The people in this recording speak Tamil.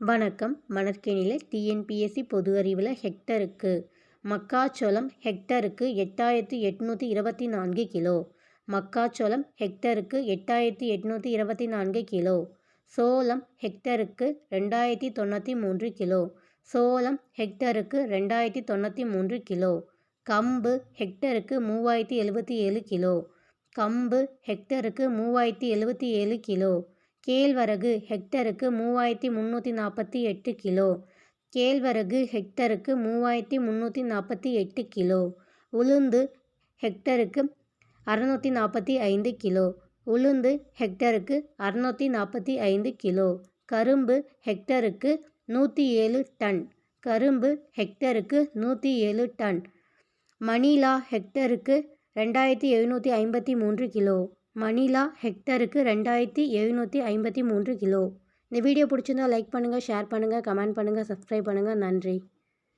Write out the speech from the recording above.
வணக்கம். மணற்கேணியில் டிஎன்பிஎஸ்சி பொது அறிவில் ஹெக்டருக்கு மக்காச்சோளம் ஹெக்டருக்கு 8824 கிலோ. மக்காச்சோளம் ஹெக்டருக்கு 8824 கிலோ. சோளம் ஹெக்டருக்கு 2093 கிலோ. சோளம் ஹெக்டருக்கு 2093 கிலோ. கம்பு ஹெக்டருக்கு 3077 கிலோ. கம்பு ஹெக்டருக்கு 3077 கிலோ. கேழ்வரகு ஹெக்டருக்கு 3348 கிலோ. கேழ்வரகு ஹெக்டருக்கு 3348 கிலோ. உளுந்து ஹெக்டருக்கு 645 கிலோ. உளுந்து ஹெக்டருக்கு 645 கிலோ. கரும்பு ஹெக்டருக்கு 107 டன். கரும்பு ஹெக்டருக்கு 107 டன். மணிலா ஹெக்டருக்கு 2753 கிலோ. மணிலா ஹெக்டருக்கு 2753 கிலோ. இந்த வீடியோ பிடிச்சிருந்தா லைக் பண்ணுங்கள், ஷேர் பண்ணுங்கள், கமெண்ட் பண்ணுங்கள், சப்ஸ்கிரைப் பண்ணுங்கள். நன்றி.